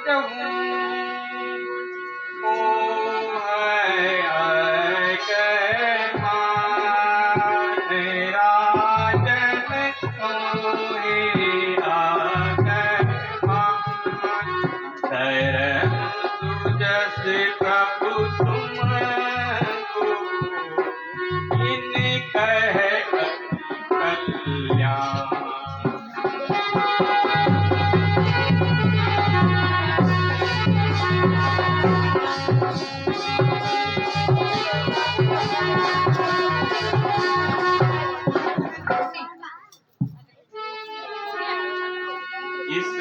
काटहूँ मोह है के मान राजन मोहे आके मान धर्म सुजस प्रभु तुमको इन कह कल्याण। इस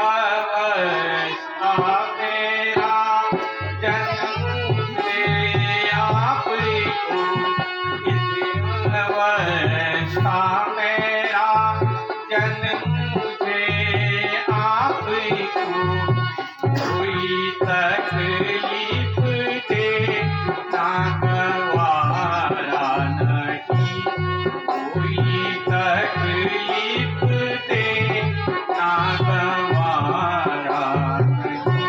अवस्था मेरा जन्म से आपको, इस अवस्था मेरा जन्म से आपको कोई तकलीफ दे ना गवारा नहीं, कोई तकलीफ दे ना गवारा नहीं।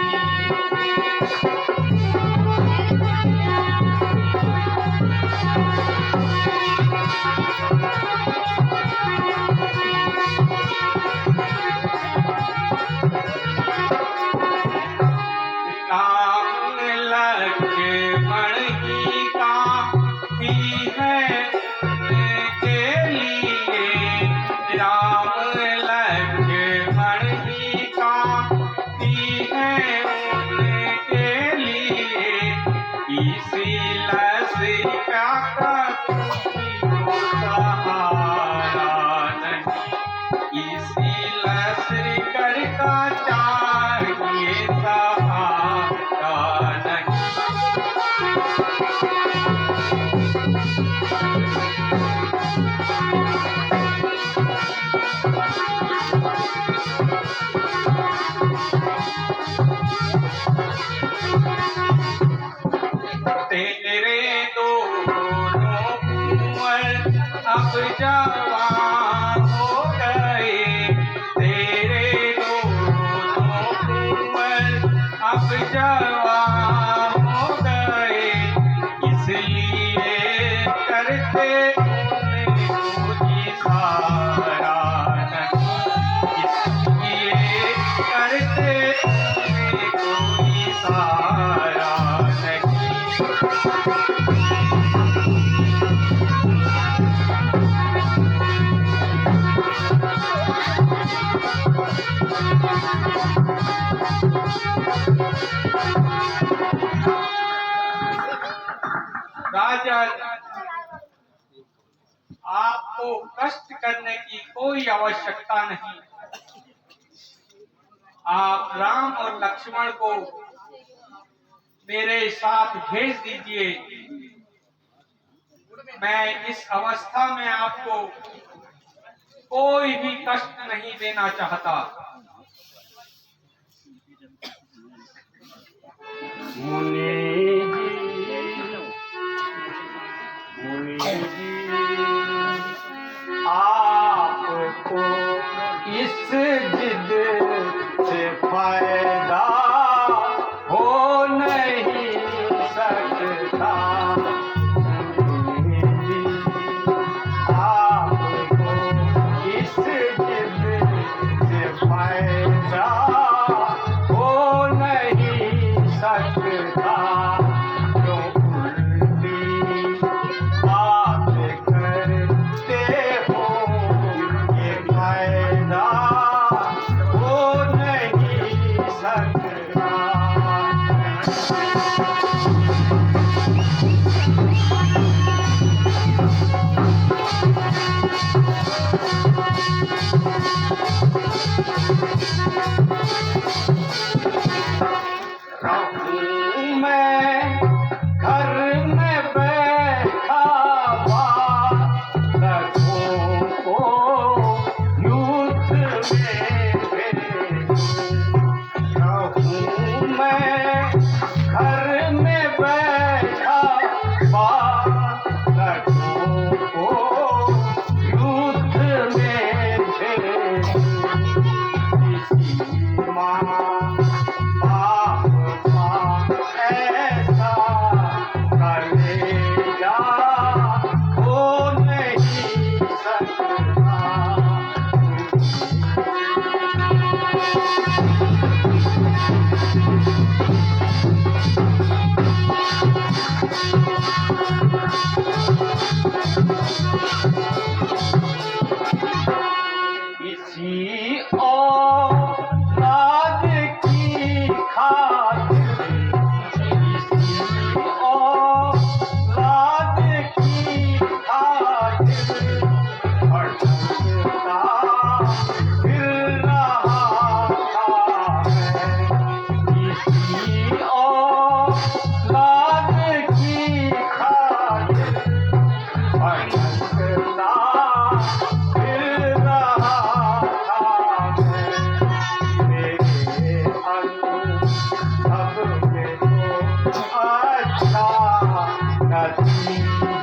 राम लक्ष्मण ही काफी है उनके लिए, राम लक्ष्मण ही काफी है उनके लिए, इसी लसिका का कोई सहारा नहीं, इसी लश्कर का चाहिए सहारा नहीं। तेरे दोनों कुंवर अब जवान हो गए, तेरे दोनों कुंवर अब जवान हो गए, इसलिए करते उन्हें कोई इशारा नहीं, इसलिए करते उन्हें कोई इशारा नहीं। राजन, आपको कष्ट करने की कोई आवश्यकता नहीं। आप राम और लक्ष्मण को मेरे साथ भेज दीजिए। मैं इस अवस्था में आपको कोई भी कष्ट नहीं देना चाहता। मुनि जी आपको इस जिद से फायदा हो नहीं सकता, मुनि जी आपको इस जिद से फायदा हो नहीं सकता, जो उल्टी बात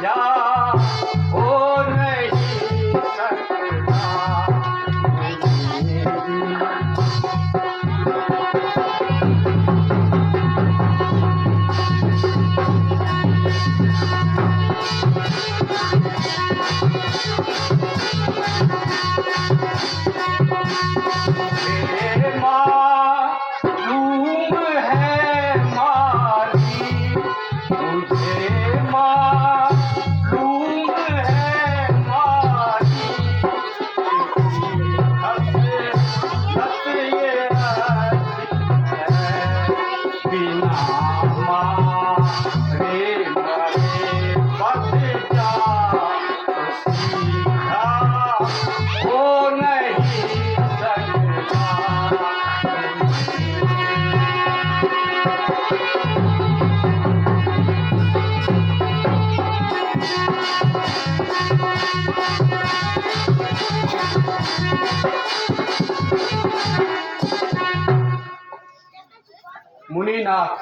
या हो नहीं सकता मुनिनाथ,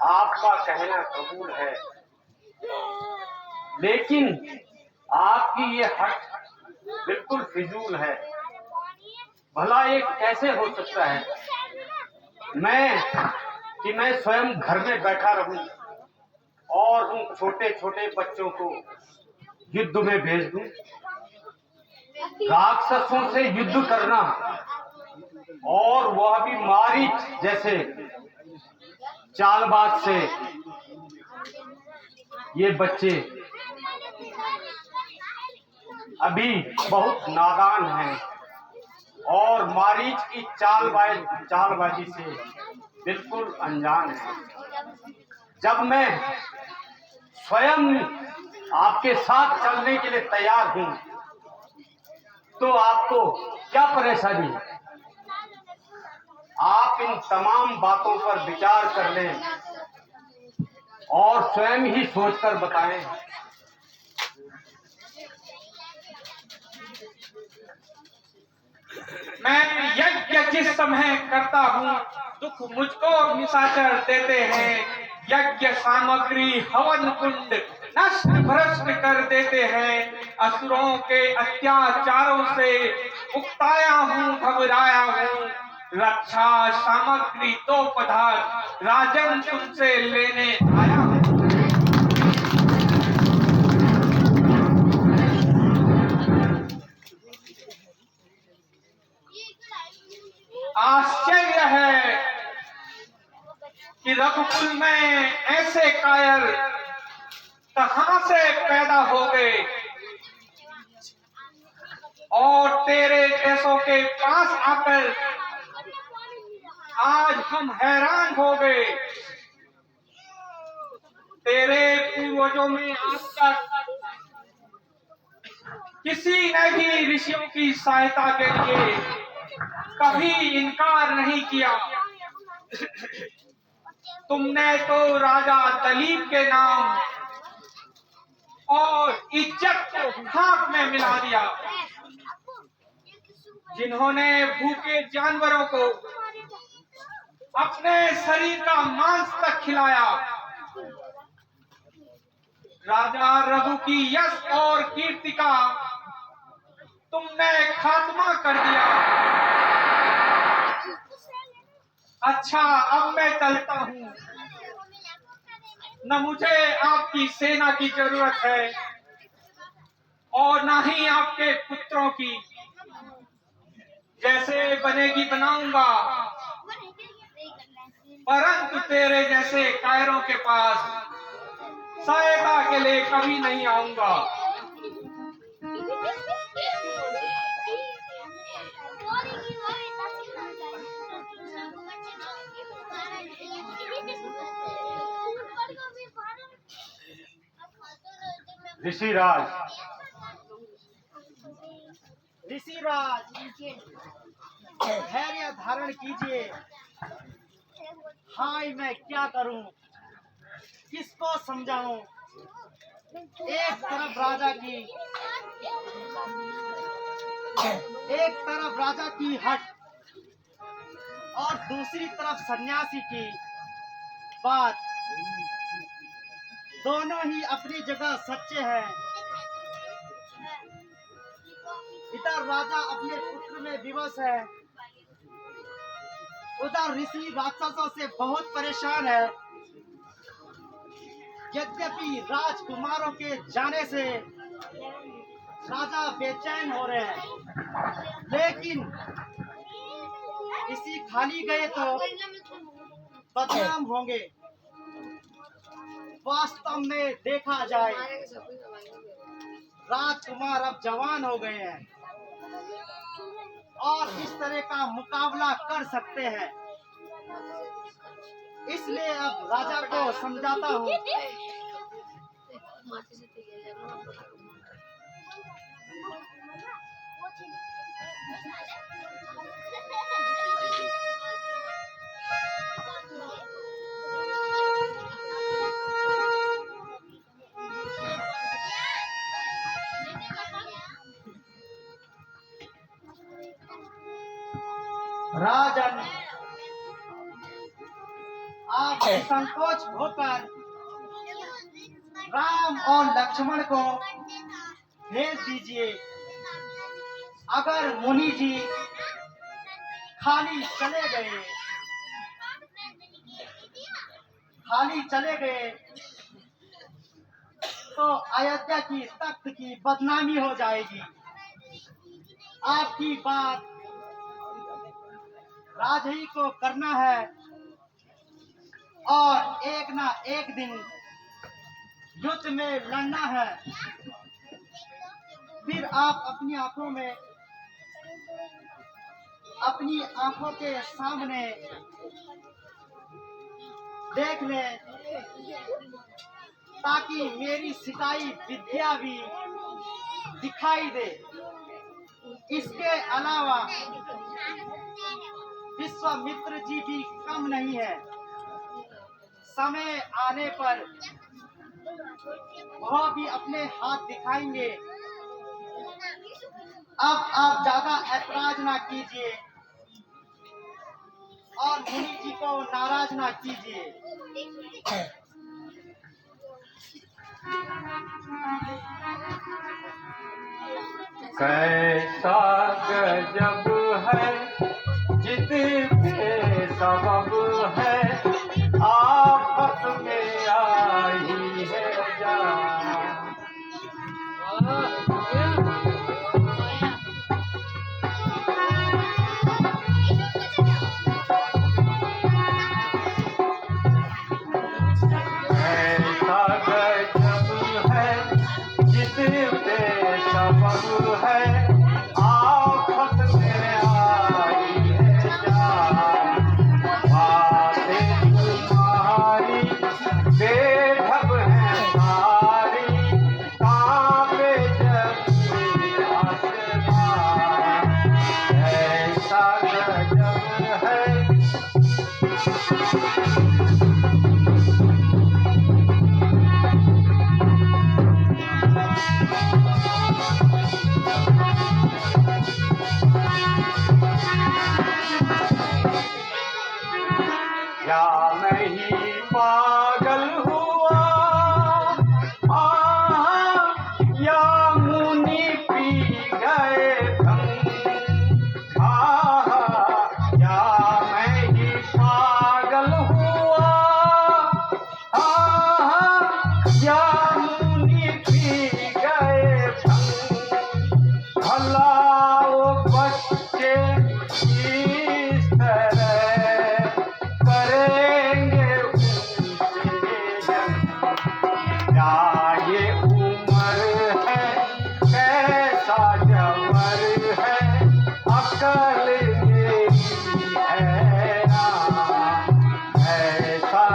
आपका कहना कबूल है, लेकिन आपकी ये हट बिल्कुल फिजूल है। भला ये कैसे हो सकता है मैं स्वयं घर में बैठा रहूं और उन छोटे छोटे बच्चों को युद्ध में भेज दूं? राक्षसों से युद्ध करना, और वह भी मारीच जैसे चालबाज से। ये बच्चे अभी बहुत नादान हैं और मारीच की चालबाजी से बिल्कुल अनजान हैं। जब मैं स्वयं आपके साथ चलने के लिए तैयार हूं, तो आपको क्या परेशानी? आप इन तमाम बातों पर विचार कर लें और स्वयं ही सोचकर बताएं। मैं यज्ञ जिस समय करता हूँ, दुख मुझको निशाचर देते हैं। यज्ञ सामग्री हवन कुंड नष्ट भ्रष्ट कर देते हैं। असुरों के अत्याचारों से उकताया हूँ, घबराया हूँ। रक्षा सामग्री तो पदार्थ राजन तुमसे लेने आया हूँ। आश्चर्य है कि रघुकुल में ऐसे कायर कहां से पैदा हो गए, और तेरे जैसों के पास आकर आज हम हैरान हो गए। तेरे पूर्वजों में आज तक किसी ने भी ऋषियों की सहायता के लिए कभी इनकार नहीं किया। तुमने तो राजा दलीप के नाम और इज्जत को खाक में मिला दिया। जिन्होंने भूखे जानवरों को अपने शरीर का मांस तक खिलाया। राजा रघु की यश और कीर्ति का तुमने खात्मा कर दिया। अच्छा, अब मैं चलता हूँ। न मुझे आपकी सेना की जरूरत है और न ही आपके पुत्रों की। जैसे बनेगी बनाऊंगा, परंतु तेरे जैसे कायरों के पास सहायता के लिए कभी नहीं आऊंगा। ऋषिराज, धैर्य धारण कीजिए। हाय, मैं क्या करूं, किसको समझाऊं? एक तरफ राजा की हट और दूसरी तरफ सन्यासी की बात। दोनों ही अपनी जगह सच्चे हैं। इधर राजा अपने पुत्र में विवश है, उधर ऋषि राक्षसों से बहुत परेशान है। यद्यपि राजकुमारों के जाने से राजा बेचैन हो रहे हैं, लेकिन इसी खाली गए तो बदनाम होंगे। वास्तव में देखा जाए, राजकुमार अब जवान हो गए हैं और इस तरह का मुकाबला कर सकते हैं। इसलिए अब राजा को समझाता हूँ। राजन, आप संकोच होकर राम और लक्ष्मण को भेज दीजिए। अगर मुनि जी खाली चले गए तो अयोध्या की तख्त की बदनामी हो जाएगी। आपकी बात राजा ही को करना है और एक ना एक दिन युद्ध में लड़ना है। फिर आप अपनी आंखों के सामने देख लें, ताकि मेरी सिखाई विद्या भी दिखाई दे। इसके अलावा विश्वामित्र जी भी कम नहीं है। समय आने पर वह भी अपने हाथ दिखाएंगे। अब आप ज्यादा ऐतराज ना कीजिए और मुनि जी को नाराज ना कीजिए। कैसा गजब है, जिद पे सबब है, आफत में आई है जान। ऐसा गजब है, जिद पे सबब है, आफत में आई है जान। बातें तुम्हारी बेढब है सारी, कांपे जमीन आसमान। ऐसा गजब है, क्या मैं ही पागल हुआ, या मुनि पी गए भंग। या मैं ही पागल हुआ, या मुनि पी गए भंग। भला वो बच्चे इस तरह करेंगे उनसे जंग। क्या ये उम्र है, कैसा जबर है, अकल मेरी हैरान। ऐसा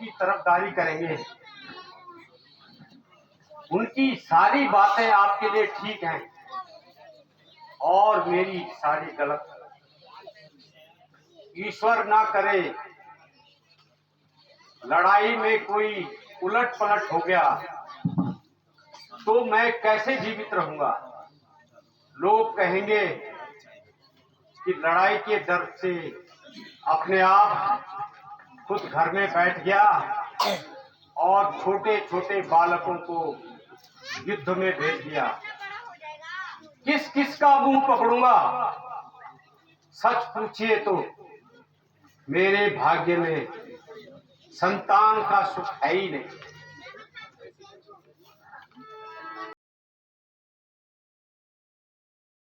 की तरफदारी करेंगे। उनकी सारी बातें आपके लिए ठीक हैं और मेरी सारी गलत। ईश्वर ना करे लड़ाई में कोई उलट पलट हो गया तो मैं कैसे जीवित रहूंगा। लोग कहेंगे कि लड़ाई के डर से अपने आप खुद घर में बैठ गया और छोटे छोटे बालकों को युद्ध में भेज दिया। किस किस का मुंह पकड़ूंगा। सच पूछिए तो मेरे भाग्य में संतान का सुख है ही नहीं।